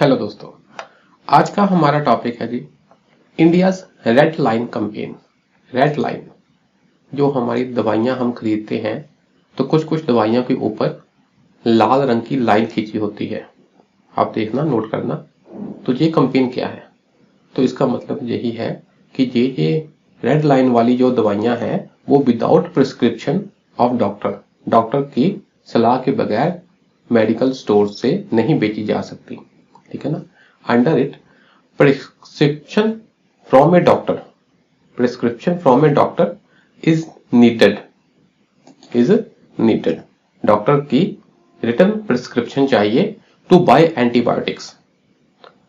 Hello दोस्तों, आज का हमारा टॉपिक है जी India's red line campaign. Red line जो हमारी दवाइयां हम खरीदते हैं तो कुछ कुछ दवाइयों के ऊपर लाल रंग की लाइन खींची होती है। आप देखना, नोट करना। तो ये कैंपेन क्या है? तो इसका मतलब यही है कि ये रेड लाइन वाली जो दवाइयां हैं वो विदाउट प्रिस्क्रिप्शन ऑफ डॉक्टर की सलाह के बगैर मेडिकल स्टोर से नहीं बेची जा सकती। ठीक है ना। Under it prescription from a doctor is needed. Doctor की रिटर्न प्रिस्क्रिप्शन चाहिए to buy antibiotics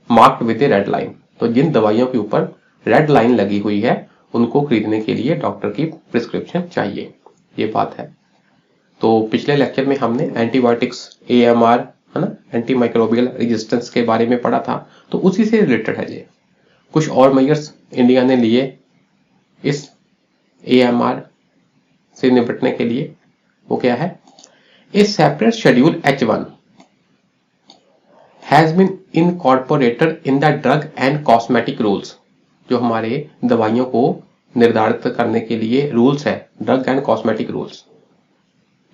marked with a red line. तो जिन दवाइयों के ऊपर रेड लाइन लगी हुई है उनको खरीदने के लिए डॉक्टर की प्रिस्क्रिप्शन चाहिए, ये बात है। तो पिछले लेक्चर में हमने एंटीबायोटिक्स AMR है ना, एंटी माइक्रोबियल रेजिस्टेंस के बारे में पढ़ा था, तो उसी से रिलेटेड है ये। कुछ और मेजर्स इंडिया ने लिए इस AMR से निपटने के लिए। वो क्या है? A separate schedule H1 has been incorporated in the drug and cosmetic rules. जो हमारे दवाइयों को निर्धारित करने के लिए रूल्स है, ड्रग एंड कॉस्मेटिक रूल्स,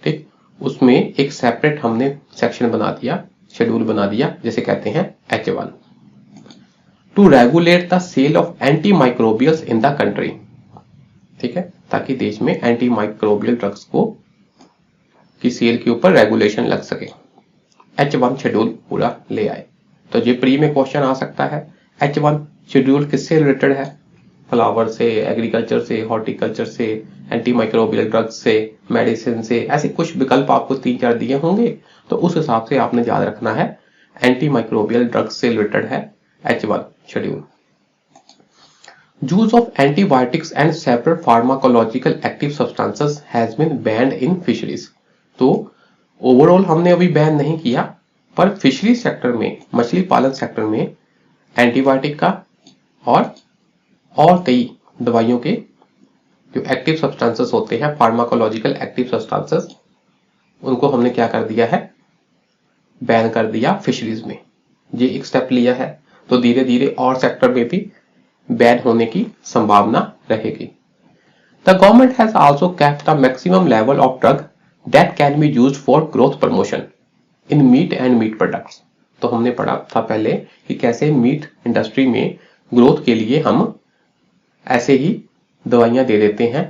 ठीक, उसमें एक सेपरेट हमने सेक्शन बना दिया, शेड्यूल बना दिया, जैसे कहते हैं H1, to regulate the sale of antimicrobials in the country. ठीक है, ताकि देश में एंटी माइक्रोबियल ड्रग्स को की सेल के ऊपर रेगुलेशन लग सके। H1 शेड्यूल पूरा ले आए। तो ये प्री में क्वेश्चन आ सकता है, H1 शेड्यूल किससे रिलेटेड है? फ्लावर से, एग्रीकल्चर से, हॉर्टिकल्चर से, एंटी माइक्रोबियल ड्रग्स से, मेडिसिन से, ऐसे कुछ विकल्प आपको 3-4 दिए होंगे। तो उस हिसाब से आपने याद रखना है, एंटी माइक्रोबियल ड्रग्स से रिलेटेड है H1 schedule. Use of antibiotics and separate pharmacological active substances has been banned in fisheries. तो ओवरऑल हमने अभी बैन नहीं किया, पर फिशरी सेक्टर में, मछली पालन सेक्टर में एंटीबायोटिक का और कई दवाइयों के जो एक्टिव सब्सटेंसेस होते हैं, फार्माकोलॉजिकल एक्टिव सब्सटेंसेस, उनको हमने क्या कर दिया है? बैन कर दिया फिशरीज में। ये एक स्टेप लिया है, तो धीरे धीरे और सेक्टर में भी बैन होने की संभावना रहेगी। The government has also kept the maximum level of drug that can be used for growth promotion in meat and meat products. तो हमने पढ़ा था पहले कि कैसे मीट इंडस्ट्री में ग्रोथ के लिए हम ऐसे ही दवाइयां दे देते हैं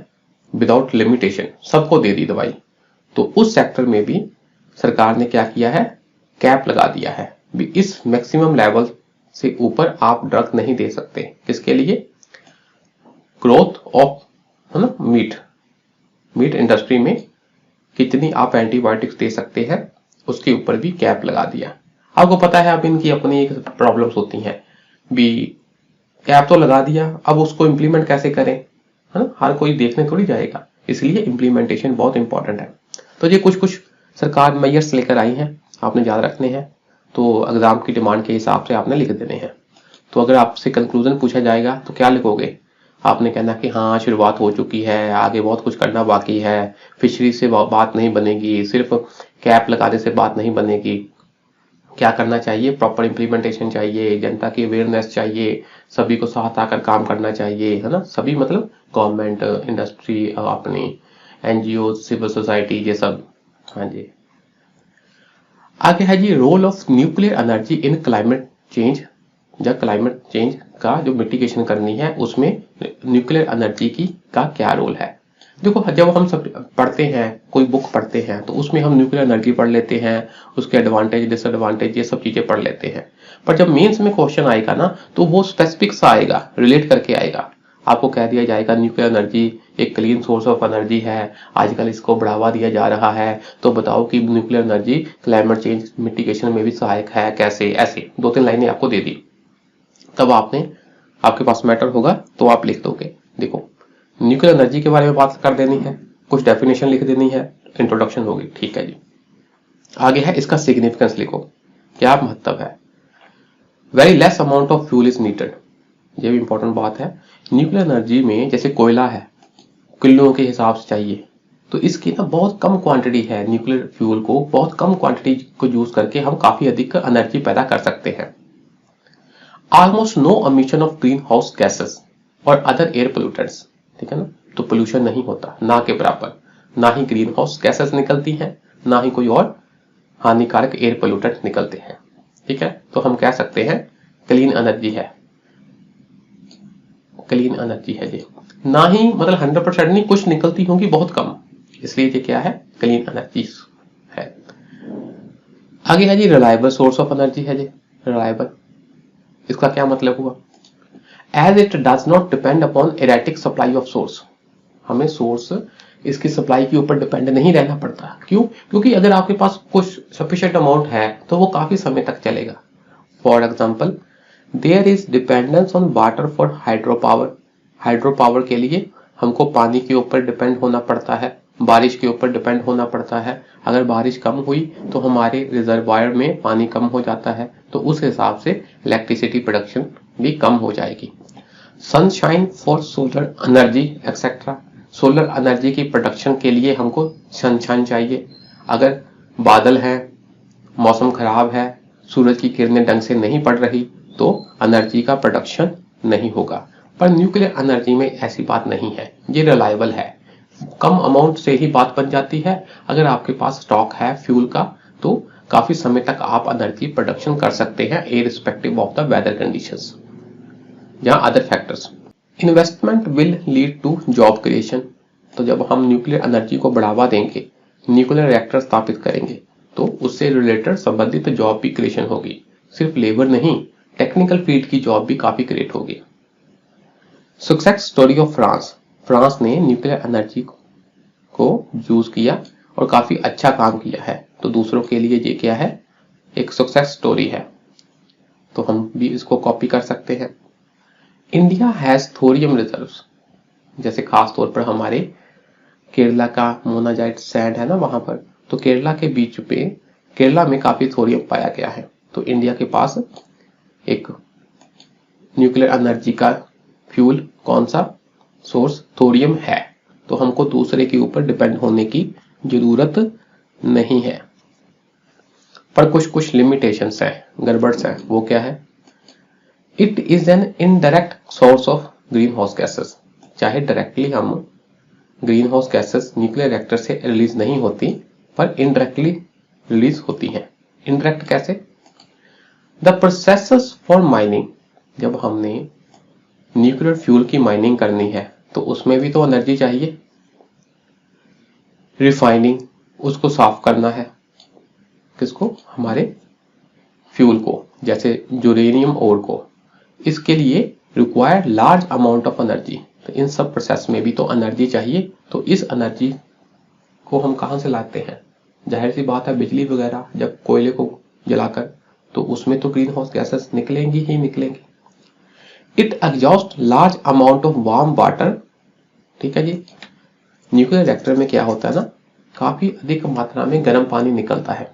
विदाउट लिमिटेशन, सबको दे दी दवाई। तो उस सेक्टर में भी सरकार ने क्या किया है? कैप लगा दिया है, भी इस मैक्सिमम लेवल से ऊपर आप ड्रग नहीं दे सकते। किसके लिए? ग्रोथ ऑफ, है ना, मीट इंडस्ट्री में कितनी आप एंटीबायोटिक्स दे सकते हैं, उसके ऊपर भी कैप लगा दिया। आपको पता है अब इनकी अपनी एक प्रॉब्लम्स होती हैं, भी कैप तो लगा दिया, अब उसको इंप्लीमेंट कैसे करें, है ना, हर कोई देखने थोड़ी जाएगा, इसलिए इंप्लीमेंटेशन बहुत इंपॉर्टेंट है। तो ये कुछ सरकार मेजर्स लेकर आई हैं, आपने याद रखने हैं। तो एग्जाम की डिमांड के हिसाब से आपने लिख देने हैं। तो अगर आपसे कंक्लूजन पूछा जाएगा तो क्या लिखोगे? आपने कहना कि हाँ, शुरुआत हो चुकी है, आगे बहुत कुछ करना बाकी है, फिशरी से बात नहीं बनेगी, सिर्फ कैप लगाने से बात नहीं बनेगी। क्या करना चाहिए? प्रॉपर इंप्लीमेंटेशन चाहिए, जनता की अवेयरनेस चाहिए, सभी को साथ आकर काम करना चाहिए, है ना। सभी मतलब गवर्नमेंट, इंडस्ट्री, अपनी NGO, सिविल सोसाइटी, ये सब। हाँ जी। आगे है जी role of nuclear energy in climate change. जब क्लाइमेट चेंज का जो मिटिगेशन करनी है उसमें न्यूक्लियर एनर्जी का क्या रोल है? देखो, जब हम सब पढ़ते हैं, कोई बुक पढ़ते हैं, तो उसमें हम न्यूक्लियर एनर्जी पढ़ लेते हैं, उसके एडवांटेज डिसएडवांटेज ये सब चीजें पढ़ लेते हैं। पर जब मेंस में क्वेश्चन आएगा ना, तो वो स्पेसिफिक सा आएगा, रिलेट करके आएगा। आपको कह दिया जाएगा न्यूक्लियर एनर्जी एक क्लीन सोर्स ऑफ एनर्जी है, आजकल इसको बढ़ावा दिया जा रहा है, तो बताओ कि nuclear energy climate change mitigation में भी सहायक है कैसे? ऐसे 2-3 लाइनें आपको दे दी, तब आपके पास मैटर होगा तो आप लिख दोगे। देखो, न्यूक्लियर एनर्जी के बारे में बात कर देनी है, कुछ डेफिनेशन लिख देनी है, इंट्रोडक्शन होगी, ठीक है जी। आगे है इसका सिग्निफिकेंस लिखो, क्या महत्व है? Very less amount of fuel is needed. ये भी इंपॉर्टेंट बात है। न्यूक्लियर एनर्जी में जैसे कोयला है, किलों के हिसाब से चाहिए, तो इसकी ना बहुत कम क्वांटिटी है। न्यूक्लियर फ्यूल को बहुत कम क्वांटिटी को यूज करके हम काफी अधिक एनर्जी पैदा कर सकते हैं। Almost no emission of greenhouse gases और अदर एयर पोल्यूटेंट्स, ठीक है ना, तो पोल्यूशन नहीं होता ना के बराबर, ना ही ग्रीन हाउस गैसेस निकलती हैं, ना ही कोई और हानिकारक एयर पोल्यूटेंट निकलते हैं, ठीक है। तो हम कह सकते हैं क्लीन एनर्जी है, क्लीन एनर्जी है ये, ना ही मतलब 100% नहीं, कुछ निकलती होंगी बहुत कम, इसलिए ये क्या है, क्लीन एनर्जी है। आगे है जी रिलायबल सोर्स ऑफ एनर्जी है जी, रिलायबल, इसका क्या मतलब हुआ, as it does not depend upon erratic supply of source, हमें सोर्स इसकी सप्लाई के ऊपर डिपेंड नहीं रहना पड़ता। क्यों? क्योंकि अगर आपके पास कुछ सफिशिएंट अमाउंट है तो वो काफी समय तक चलेगा। For example there is dependence on water for hydropower, hydropower के लिए हमको पानी के ऊपर डिपेंड होना पड़ता है, बारिश के ऊपर डिपेंड होना पड़ता है। अगर बारिश कम हुई तो हमारे रिजर्वायर में पानी कम हो जाता है, तो उस हिसाब से इलेक्ट्रिसिटी प्रोडक्शन भी कम हो जाएगी। Sunshine for solar energy etcetera, solar energy की प्रोडक्शन के लिए हमको सनशाइन चाहिए। अगर बादल है, मौसम खराब है, सूरज की किरणें ढंग से नहीं पड़ रही, तो एनर्जी का प्रोडक्शन नहीं होगा। पर न्यूक्लियर एनर्जी में ऐसी बात नहीं है, ये रिलायबल है, कम अमाउंट से ही बात बन जाती है। अगर आपके पास स्टॉक है फ्यूल का तो काफी समय तक आप एनर्जी प्रोडक्शन कर सकते हैं irrespective of the weather conditions या other factors. Investment will lead to job creation, तो जब हम न्यूक्लियर एनर्जी को बढ़ावा देंगे, न्यूक्लियर रिएक्टर स्थापित करेंगे, तो उससे रिलेटेड संबंधित जॉब भी क्रिएशन होगी। सिर्फ लेबर नहीं, टेक्निकल फील्ड की जॉब भी काफी क्रिएट होगी। Success story of France, France ने न्यूक्लियर एनर्जी को यूज किया और काफी अच्छा काम किया है, तो दूसरों के लिए ये क्या है, एक सक्सेस स्टोरी है, तो हम भी इसको कॉपी कर सकते हैं। इंडिया हैज थोरियम रिजर्व्स, जैसे खास तौर पर हमारे केरला का मोनाजाइट सैंड है ना वहां पर, तो केरला के बीच पे केरला में काफी थोरियम पाया गया है, तो इंडिया के पास एक न्यूक्लियर एनर्जी का फ्यूल कौन सा सोर्स थोरियम है, तो हमको दूसरे के ऊपर डिपेंड होने की जरूरत नहीं है। पर कुछ कुछ लिमिटेशंस है, गड़बड़स है, वो क्या है, it is an indirect source of greenhouse gases, चाहे डायरेक्टली हम green house gases nuclear reactor से रिलीज नहीं होती, पर इनडायरेक्टली रिलीज होती हैं। इनडायरेक्ट कैसे, द प्रोसेसेस फॉर माइनिंग, जब हमने न्यूक्लियर फ्यूल की माइनिंग करनी है तो उसमें भी तो एनर्जी चाहिए। रिफाइनिंग, उसको साफ करना है, किसको, हमारे फ्यूल को, जैसे यूरेनियम ओर को, इसके लिए required large amount of energy, तो इन सब प्रोसेस में भी तो एनर्जी चाहिए। तो इस एनर्जी को हम कहां से लाते हैं, जाहिर सी बात है बिजली वगैरह जब कोयले को जलाकर, तो उसमें तो ग्रीन हाउस गैसेस निकलेंगी ही निकलेंगी। It exhaust large amount of warm water, ठीक है जी, न्यूक्लियर रिएक्टर में क्या होता है ना, काफी अधिक मात्रा में गर्म पानी निकलता है।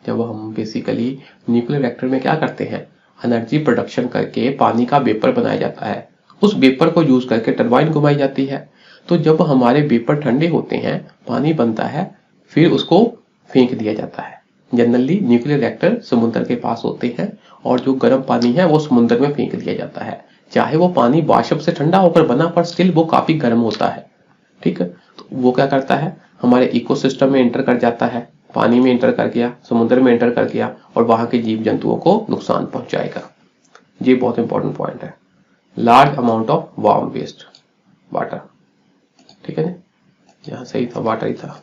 जब हम बेसिकली न्यूक्लियर रिएक्टर में क्या करते हैं, एनर्जी प्रोडक्शन करके पानी का वेपर बनाया जाता है, उस वेपर को यूज करके टरबाइन घुमाई जाती है। तो जब हमारे वेपर ठंडे होते हैं, पानी बनता है, फिर उसको फेंक दिया जाता है। जनरली न्यूक्लियर रिएक्टर समुद्र के पास होते हैं और जो गर्म पानी है वो समुद्र में फेंक दिया जाता है, चाहे वो पानी वाष्प से ठंडा होकर बना, पर स्टिल वो काफी गर्म होता है, ठीक है। तो वो क्या करता है, हमारे इकोसिस्टम में एंटर कर जाता है, पानी में एंटर कर गया, समुद्र में एंटर कर गया, और वहां के जीव जंतुओं को नुकसान पहुंचाएगा। ये बहुत इंपॉर्टेंट पॉइंट है, large amount of warm waste water, ठीक है ना, यहां सही था, वाटर ही था।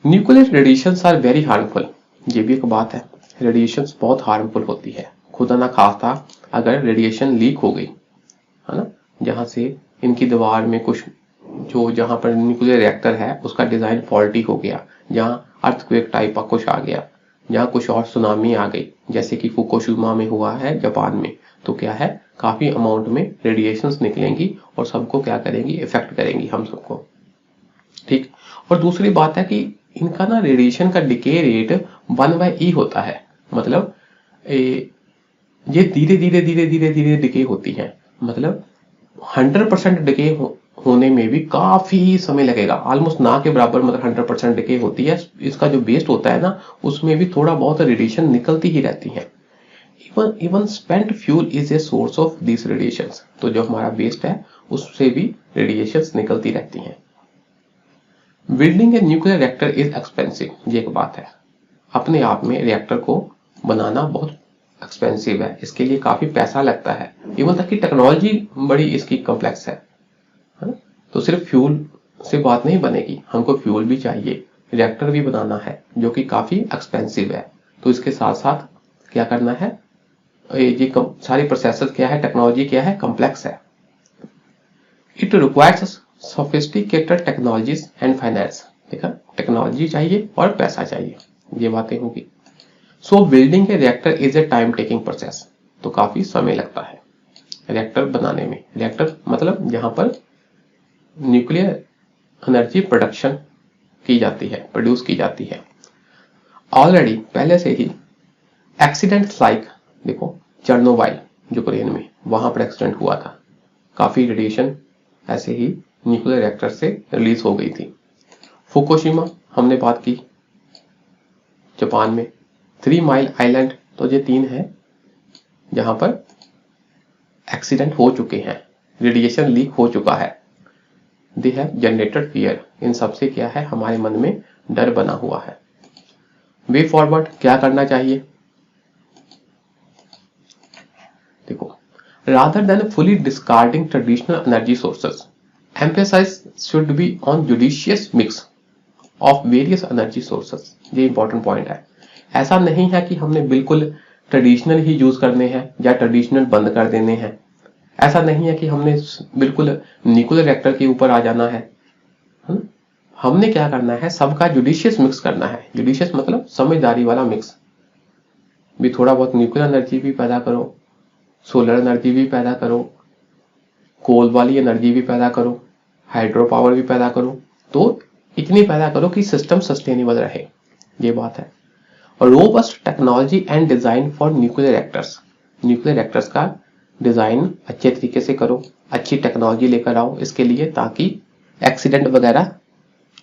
Nuclear radiations are very harmful, ये भी एक बात है, रेडिएशंस बहुत हार्मफुल होती है। खुदा ना खास्ता अगर रेडिएशन लीक हो गई है ना, जहां से इनकी दीवार में कुछ, जो जहां पर न्यूक्लियर रिएक्टर है उसका डिजाइन फॉल्टी हो गया, जहां अर्थक्वेक टाइप का कुछ आ गया, जहां कुछ और सुनामी आ गई, जैसे कि फुकुशिमा में हुआ है जापान में, तो क्या है, काफी अमाउंट में रेडिएशंस निकलेंगी और सबको क्या करेंगी, इफेक्ट करेंगी हम सबको, ठीक। और दूसरी बात है कि इनका ना रेडिएशन का डिके रेट 1/E होता है, मतलब ये धीरे धीरे धीरे धीरे धीरे डिके होती है, मतलब 100% डिके होने में भी काफी समय लगेगा, ऑलमोस्ट ना के बराबर, मतलब 100% डिके होती है। इसका जो वेस्ट होता है ना, उसमें भी थोड़ा बहुत रेडिएशन निकलती ही रहती है। Even spent fuel is a source of this radiations. तो जो हमारा वेस्ट है उससे भी रेडिएशंस निकलती रहती हैं। Building a nuclear reactor is expensive, ये एक बात है। अपने आप में रिएक्टर को बनाना बहुत एक्सपेंसिव है, इसके लिए काफी पैसा लगता है। इवन तक कि टेक्नोलॉजी बड़ी इसकी कॉम्प्लेक्स है। तो सिर्फ फ्यूल से बात नहीं बनेगी, हमको फ्यूल भी चाहिए, रिएक्टर भी बनाना है जो कि काफी एक्सपेंसिव है। तो इसके साथ साथ क्या करना है, ये सारी प्रोसेसेस क्या है, टेक्नोलॉजी क्या है, कॉम्प्लेक्स है। It requires sophisticated technologies and finance. देखा, टेक्नोलॉजी चाहिए और पैसा चाहिए, ये बातें होगी। सो building A reactor is a time taking process. तो काफी समय लगता है रिएक्टर बनाने में। रिएक्टर मतलब जहां पर न्यूक्लियर एनर्जी प्रोडक्शन की जाती है, प्रोड्यूस की जाती है। ऑलरेडी पहले से ही एक्सीडेंट्स लाइक, देखो चेर्नोबाइल यूक्रेन में, वहां पर एक्सीडेंट हुआ था, काफी रेडिएशन ऐसे ही न्यूक्लियर रिएक्टर से रिलीज हो गई थी। फुकुशिमा हमने बात की, जापान में 3 माइल आइलैंड, तो ये 3 है जहां पर एक्सीडेंट हो चुके हैं, रेडिएशन लीक हो चुका है। दे हैव जनरेटेड फियर, इन सबसे क्या है, हमारे मन में डर बना हुआ है। वे फॉरवर्ड क्या करना चाहिए, देखो, rather than fully discarding traditional energy sources, emphasise should be on judicious mix of various energy sources. ये इंपॉर्टेंट पॉइंट है। ऐसा नहीं है कि हमने बिल्कुल ट्रेडिशनल ही यूज करने हैं या ट्रेडिशनल बंद कर देने हैं। ऐसा नहीं है कि हमने बिल्कुल न्यूक्लियर रिएक्टर के ऊपर आ जाना है। हमने क्या करना है, सबका जुडिशियस मिक्स करना है। जुडिशियस मतलब समझदारी वाला मिक्स। भी थोड़ा बहुत न्यूक्लियर एनर्जी भी पैदा करो, सोलर एनर्जी भी पैदा करो, कोल वाली एनर्जी भी पैदा करो, हाइड्रो पावर भी पैदा करो। तो इतनी पैदा करो कि सिस्टम सस्टेनेबल रहे, ये बात है। और robust technology and design for nuclear reactors, nuclear reactors का डिजाइन अच्छे तरीके से करो, अच्छी टेक्नोलॉजी लेकर आओ इसके लिए, ताकि एक्सीडेंट वगैरह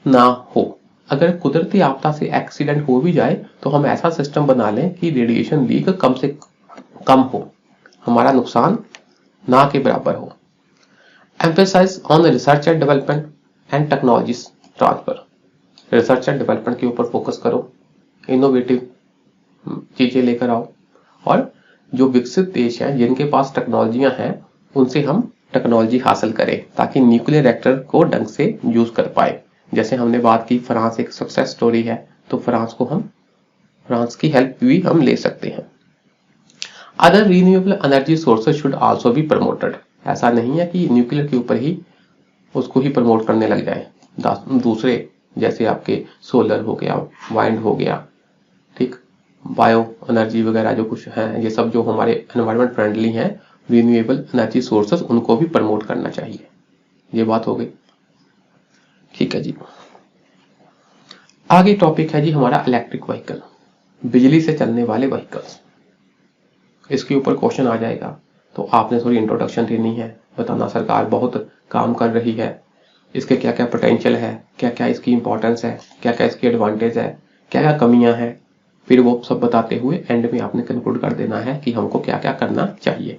ना हो। अगर कुदरती आपदा से एक्सीडेंट हो भी जाए तो हम ऐसा सिस्टम बना लें कि रेडिएशन लीक कम से कम हो, हमारा नुकसान ना के बराबर हो। Emphasise on research and development and technologies transfer, research and development के ऊपर फोकस करो, इनोवेटिव चीजें लेकर आओ। और जो विकसित देश हैं जिनके पास टेक्नोलॉजियां हैं उनसे हम टेक्नोलॉजी हासिल करें ताकि न्यूक्लियर रिएक्टर को ढंग से यूज कर पाए। जैसे हमने बात की, फ्रांस एक सक्सेस स्टोरी है, तो फ्रांस की हेल्प भी हम ले सकते हैं। Other renewable energy sources should also be promoted. ऐसा नहीं है कि न्यूक्लियर के ऊपर ही उसको ही प्रमोट करने लग जाए, दूसरे जैसे आपके सोलर हो गया, वाइंड हो गया, ठीक, बायो एनर्जी वगैरह जो कुछ है, ये सब जो हमारे एनवायरमेंट फ्रेंडली हैं, रिन्यूएबल एनर्जी सोर्सेस, उनको भी प्रमोट करना चाहिए। ये बात हो गई, ठीक है जी। आगे टॉपिक है जी हमारा इलेक्ट्रिक व्हीकल, बिजली से चलने वाले व्हीकल्स। इसके ऊपर क्वेश्चन आ जाएगा, तो आपने थोड़ी इंट्रोडक्शन देनी है, बताना सरकार बहुत काम कर रही है, इसके क्या क्या पोटेंशियल है, क्या क्या इसकी इंपॉर्टेंस है, क्या क्या इसकी एडवांटेज है, क्या क्या कमियां हैं, फिर वो सब बताते हुए एंड में आपने कंक्लूड कर देना है कि हमको क्या क्या करना चाहिए।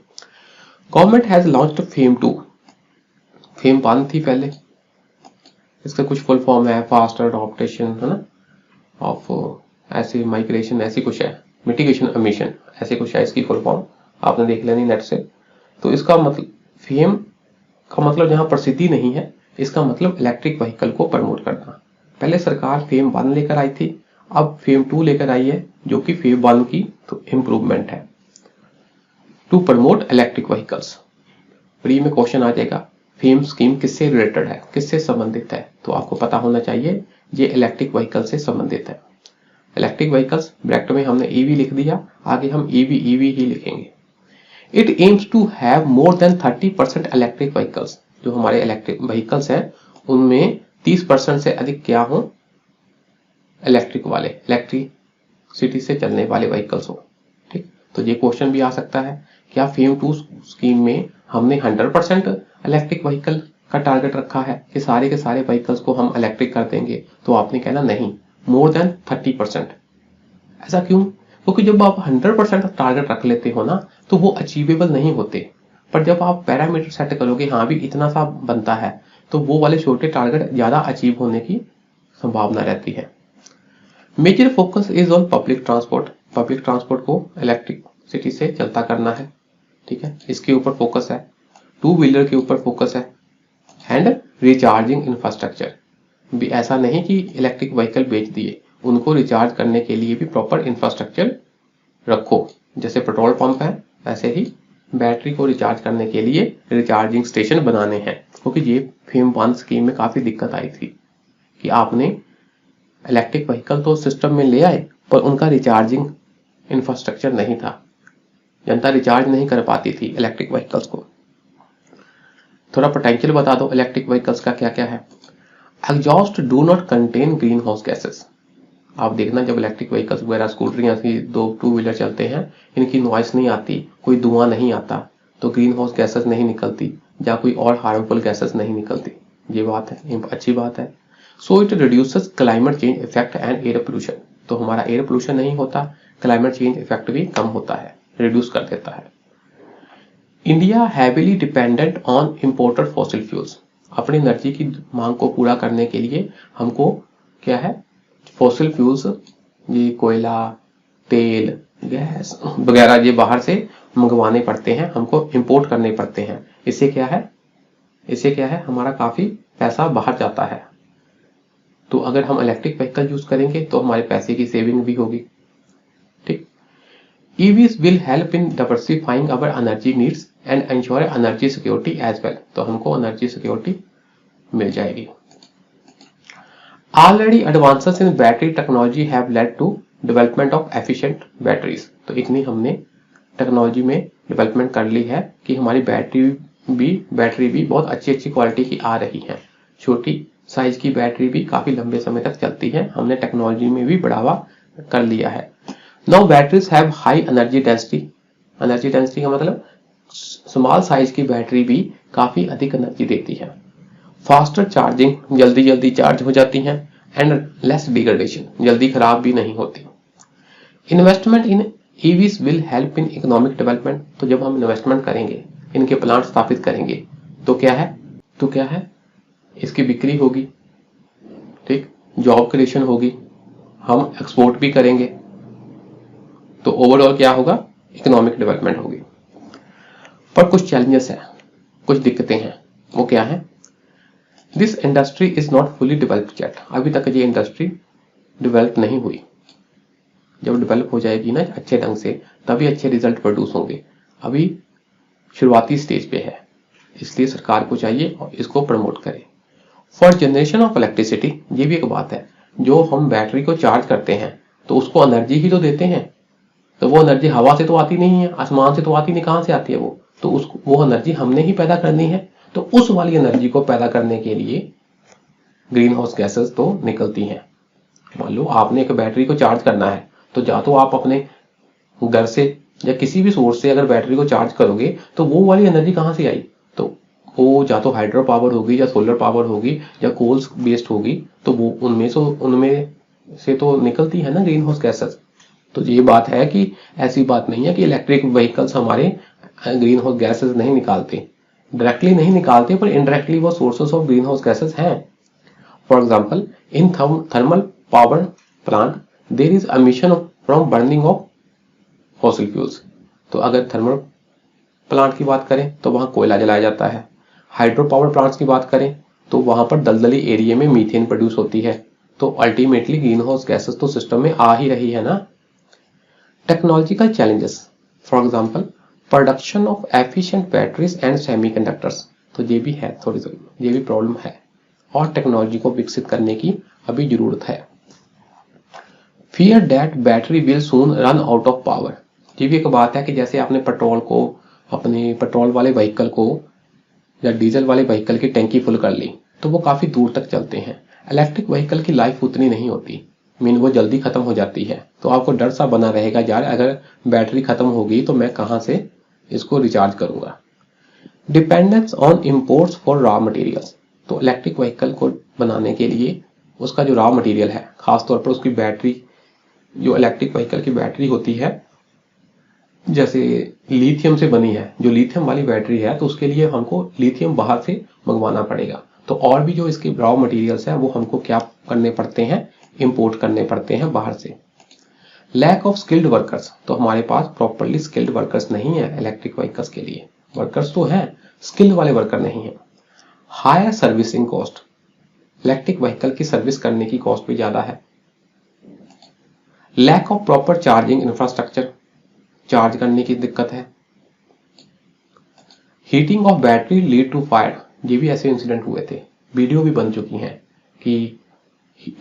Government has launched fame 2, fame 1 थी पहले, इसका कुछ फुल फॉर्म है फास्ट अडॉप्टेशन, है ना, ऑफ ऐसे माइग्रेशन, ऐसी कुछ है, मिटिगेशन एमिशन, ऐसे कुछ है इसकी फुल फॉर्म, आपने देख लेनी नेट से। तो इसका मतलब फेम का मतलब जहां प्रसिद्धि नहीं है, इसका मतलब इलेक्ट्रिक व्हीकल को प्रमोट करना। पहले सरकार फेम 1 लेकर आई थी, अब फेम 2 लेकर आई है, जो कि फेम 1 की तो इंप्रूवमेंट है, to promote electric vehicles. Pre में क्वेश्चन आ जाएगा, फेम स्कीम किससे रिलेटेड है, किससे संबंधित है, तो आपको पता होना चाहिए ये इलेक्ट्रिक व्हीकल से संबंधित है। इलेक्ट्रिक व्हीकल्स ब्रैकेट में हमने ईवी लिख दिया, आगे हम ईवी ही लिखेंगे। It aims to have more than 30% electric vehicles, जो हमारे इलेक्ट्रिक व्हीकल्स हैं उनमें 30% से अधिक क्या हो, इलेक्ट्रिक वाले, इलेक्ट्रिसिटी से चलने वाले व्हीकल्स हो, ठीक। तो ये क्वेश्चन भी आ सकता है, क्या फेम 2 स्कीम में हमने 100% इलेक्ट्रिक व्हीकल का टारगेट रखा है कि सारे के सारे व्हीकल्स को हम इलेक्ट्रिक कर देंगे, तो आपने कहना नहीं, मोर देन 30%। ऐसा क्यों, क्योंकि जब आप 100% टारगेट रख लेते हो ना तो वो अचीवेबल नहीं होते, पर जब आप पैरामीटर सेट करोगे हाँ भी इतना सा बनता है तो वो वाले छोटे टारगेट ज्यादा अचीव होने की संभावना रहती है। Major focus is on public transport. Public transport को इलेक्ट्रिसिटी से चलता करना है, ठीक है, इसके ऊपर फोकस है। टू व्हीलर के ऊपर फोकस है एंड रिचार्जिंग इंफ्रास्ट्रक्चर भी, ऐसा नहीं कि इलेक्ट्रिक व्हीकल बेच दिए, उनको रिचार्ज करने के लिए भी प्रॉपर इंफ्रास्ट्रक्चर रखो। जैसे पेट्रोल पंप है वैसे ही बैटरी को रिचार्ज करने के लिए रिचार्जिंग स्टेशन बनाने हैं, क्योंकि ये फेम 1 स्कीम में काफी दिक्कत आई थी कि आपने इलेक्ट्रिक व्हीकल तो सिस्टम में ले आए पर उनका रिचार्जिंग इंफ्रास्ट्रक्चर नहीं था, जनता रिचार्ज नहीं कर पाती थी इलेक्ट्रिक व्हीकल्स को। थोड़ा पोटेंशियल बता दो इलेक्ट्रिक व्हीकल्स का क्या क्या है। Exhaust do not contain green house gases. आप देखना जब इलेक्ट्रिक व्हीकल्स वगैरह स्कूटर टू व्हीलर चलते हैं इनकी नॉइस नहीं आती, कोई धुआं नहीं आता, तो ग्रीन हाउस गैसेस नहीं निकलती या कोई और हार्मफुल गैसेस नहीं निकलती। ये बात है, अच्छी बात है। So it reduces climate change effect and air pollution. तो हमारा एयर पोल्यूशन नहीं होता, क्लाइमेट चेंज इफेक्ट भी कम होता है, रिड्यूस कर देता है। India heavily dependent on imported fossil fuels. अपनी एनर्जी की मांग को पूरा करने के लिए हमको क्या है, फॉसिल फ्यूल्स, ये कोयला, तेल, गैस वगैरह ये बाहर से मंगवाने पड़ते हैं, हमको इंपोर्ट करने पड़ते हैं। इससे क्या है हमारा काफी पैसा बाहर जाता है। तो अगर हम इलेक्ट्रिक व्हीकल यूज करेंगे तो हमारे पैसे की सेविंग भी होगी, ठीक। EVs will help in diversifying our energy needs and ensure energy security as well। तो हमको एनर्जी सिक्योरिटी मिल जाएगी। Already advances in battery technology have led to development of efficient batteries। तो इतनी हमने टेक्नोलॉजी में डेवलपमेंट कर ली है कि हमारी बैटरी भी बहुत अच्छी क्वालिटी की आ रही है। छोटी साइज की बैटरी भी काफी लंबे समय तक चलती है, हमने टेक्नोलॉजी में भी बढ़ावा कर लिया है। Now batteries have high energy density. Energy density का मतलब स्मॉल साइज की बैटरी भी काफी अधिक एनर्जी देती है। फास्टर चार्जिंग, जल्दी चार्ज हो जाती हैं एंड लेस डिग्रेडेशन, जल्दी खराब भी नहीं होती। Investment in EVs will help in economic development. तो जब हम इन्वेस्टमेंट करेंगे, इनके प्लांट स्थापित करेंगे तो क्या है इसकी बिक्री होगी, ठीक, जॉब क्रिएशन होगी, हम एक्सपोर्ट भी करेंगे, तो ओवरऑल क्या होगा, इकोनॉमिक डेवलपमेंट होगी। पर कुछ चैलेंजेस है, कुछ दिक्कतें हैं, वो क्या है, this industry is not fully developed yet. अभी तक ये इंडस्ट्री डेवलप नहीं हुई, जब डेवलप हो जाएगी ना अच्छे ढंग से तभी अच्छे रिजल्ट प्रोड्यूस होंगे। अभी शुरुआती स्टेज पे है, इसलिए सरकार को चाहिए और इसको प्रमोट करे। फॉर जनरेशन ऑफ इलेक्ट्रिसिटी, ये भी एक बात है, जो हम बैटरी को चार्ज करते हैं तो उसको एनर्जी ही तो देते हैं, तो वो एनर्जी हवा से तो आती नहीं है, आसमान से तो आती नहीं, कहां से आती है वो, तो वो एनर्जी हमने ही पैदा करनी है। तो उस वाली एनर्जी को पैदा करने के लिए ग्रीन हाउस गैसेस तो निकलती हैं। मान लो आपने एक बैटरी को चार्ज करना है तो या तो आप अपने घर से या किसी भी सोर्स से अगर बैटरी को चार्ज करोगे तो वो वाली एनर्जी कहां से आई, तो वो या तो हाइड्रो पावर होगी या सोलर पावर होगी या कोल बेस्ड होगी, तो वो उनमें से तो निकलती है ना ग्रीन हाउस गैसेस। तो ये बात है कि ऐसी बात नहीं है कि इलेक्ट्रिक व्हीकल्स हमारे ग्रीन हाउस गैसेस नहीं निकालते, डायरेक्टली नहीं निकालते पर इनडायरेक्टली वो sources of greenhouse gases हैं। For example in thermal power plant there is emission from burning of fossil fuels. तो अगर थर्मल प्लांट की बात करें तो वहां कोयला जलाया जाता है, हाइड्रो पावर प्लांट्स की बात करें तो वहां पर दलदली एरिया में मीथेन प्रोड्यूस होती है, तो अल्टीमेटली ग्रीन हाउस गैसेस तो सिस्टम में आ ही रही है ना। Technological challenges, for example production of efficient batteries and semiconductors. तो ये भी है, थोड़ी ये भी प्रॉब्लम है और टेक्नोलॉजी को विकसित करने की अभी जरूरत है। Fear that battery will soon run out of power. ये भी एक बात है कि जैसे आपने अपने पेट्रोल वाले व्हीकल को या डीजल वाले व्हीकल की टैंकी फुल कर ली तो वो काफी दूर तक चलते हैं। इलेक्ट्रिक व्हीकल की लाइफ उतनी नहीं होती, वो जल्दी खत्म हो जाती है, तो आपको डर सा बना रहेगा यार अगर बैटरी खत्म होगी तो मैं कहां से इसको रिचार्ज करूंगा। Dependence on imports for raw materials. तो इलेक्ट्रिक व्हीकल को बनाने के लिए उसका जो रॉ मटेरियल है, खासतौर पर उसकी बैटरी जो इलेक्ट्रिक व्हीकल की बैटरी होती है जैसे लिथियम से बनी है, जो लिथियम वाली बैटरी है तो उसके लिए हमको लिथियम बाहर से मंगवाना पड़ेगा। तो और भी जो इसके रॉ मटेरियल्स हैं वो हमको क्या करने पड़ते हैं, इंपोर्ट करने पड़ते हैं बाहर से। लैक ऑफ स्किल्ड वर्कर्स, तो हमारे पास प्रॉपरली स्किल्ड वर्कर्स नहीं है इलेक्ट्रिक व्हीकल्स के लिए। वर्कर्स तो हैं, स्किल्ड वाले वर्कर नहीं है। Higher servicing cost, electric vehicle की सर्विस करने की कॉस्ट भी ज्यादा है। Lack of proper charging infrastructure, charge करने की दिक्कत है। Heating of battery lead to fire, ये भी ऐसे इंसिडेंट हुए थे, वीडियो भी बन चुकी हैं कि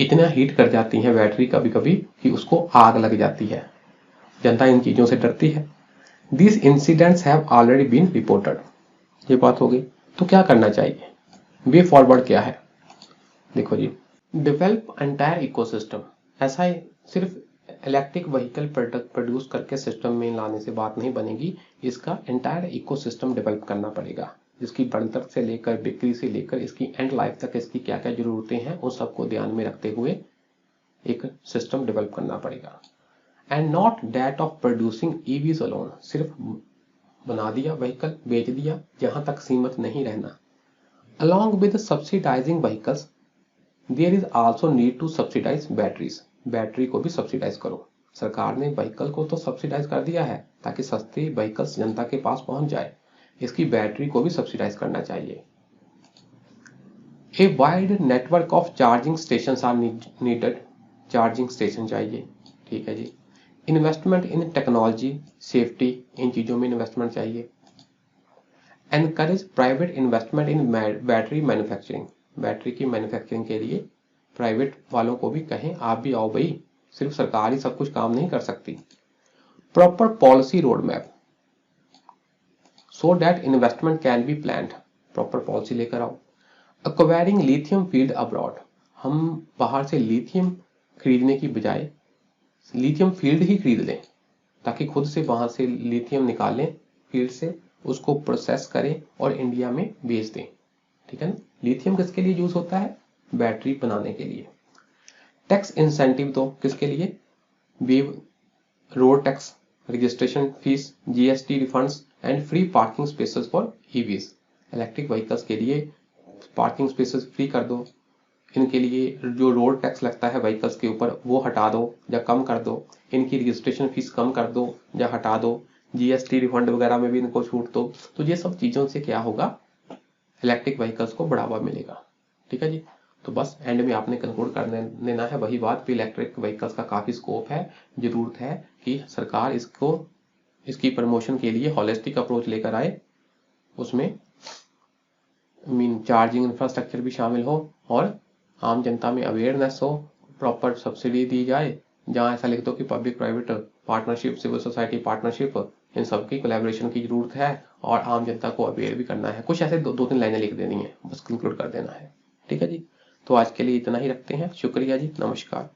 इतना हीट कर जाती है बैटरी कभी कभी कि उसको आग लग जाती है। जनता इन चीजों से डरती है। This incidents have already been reported, ये बात हो गई। तो क्या करना चाहिए, वे फॉरवर्ड क्या है? देखो जी, डेवलप एंटायर इकोसिस्टम। ऐसा ही सिर्फ इलेक्ट्रिक व्हीकल प्रोडक्ट प्रोड्यूस करके सिस्टम में लाने से बात नहीं बनेगी, इसका एंटायर इकोसिस्टम डेवलप करना पड़ेगा, जिसकी बनतर से लेकर बिक्री से लेकर इसकी एंड लाइफ तक इसकी क्या क्या जरूरतें हैं उन सबको ध्यान में रखते हुए एक सिस्टम डेवलप करना पड़ेगा। And not that of producing EVs alone, सिर्फ बना दिया व्हीकल बेच दिया, जहां तक सीमित नहीं रहना। Along with subsidising vehicles there is also need to subsidise batteries, battery को भी सब्सिडाइज करो। सरकार ने व्हीकल को तो सब्सिडाइज कर दिया है ताकि सस्ते व्हीकल्स जनता के पास पहुंच जाए, इसकी बैटरी को भी सब्सिडाइज करना चाहिए। A wide network of charging station are needed, charging station चाहिए, ठीक है जी। इन्वेस्टमेंट इन टेक्नोलॉजी सेफ्टी, इन चीजों में इन्वेस्टमेंट चाहिए। Encourage private investment in battery manufacturing, battery की मैन्युफैक्चरिंग के लिए प्राइवेट वालों को भी कहें आप भी आओ भाई, सिर्फ सरकार ही सब कुछ काम नहीं कर सकती। Proper policy road map so that investment can be planned, proper policy लेकर आओ। एक्वायरिंग लिथियम फील्ड अब्रॉड, हम बाहर से लिथियम खरीदने की बजाय लिथियम फील्ड ही खरीद लें ताकि खुद से वहां से लिथियम निकालें फील्ड से, उसको प्रोसेस करें और इंडिया में बेच दें, ठीक है ना। लिथियम किसके लिए यूज होता है, बैटरी बनाने के लिए। टैक्स इंसेंटिव दो, किसके लिए, wave road tax, registration fees, GST refunds and free parking spaces for EVs, electric vehicles के लिए पार्किंग स्पेसेस फ्री कर दो। इनके लिए जो रोड टैक्स लगता है व्हीकल्स के ऊपर वो हटा दो या कम कर दो, इनकी रजिस्ट्रेशन फीस कम कर दो या हटा दो, जीएसटी रिफंड वगैरह में भी इनको छूट दो। तो ये सब चीजों से क्या होगा, इलेक्ट्रिक व्हीकल्स को बढ़ावा मिलेगा, ठीक है जी। तो बस एंड में आपने कंक्लूड कर देना है वही बात कि इलेक्ट्रिक व्हीकल्स का काफी स्कोप है, जरूरत है कि सरकार इसकी प्रमोशन के लिए होलिस्टिक अप्रोच लेकर आए, उसमें चार्जिंग इंफ्रास्ट्रक्चर भी शामिल हो और आम जनता में अवेयरनेस हो, प्रॉपर सब्सिडी दी जाए, जहां ऐसा लिख दो कि public private partnership, civil society partnership, इन सबकी कोलैबोरेशन की जरूरत है और आम जनता को अवेयर भी करना है। कुछ ऐसे दो तीन लाइनें लिख देनी है, बस कंक्लूड कर देना है, ठीक है जी। तो आज के लिए इतना ही रखते हैं, शुक्रिया जी, नमस्कार।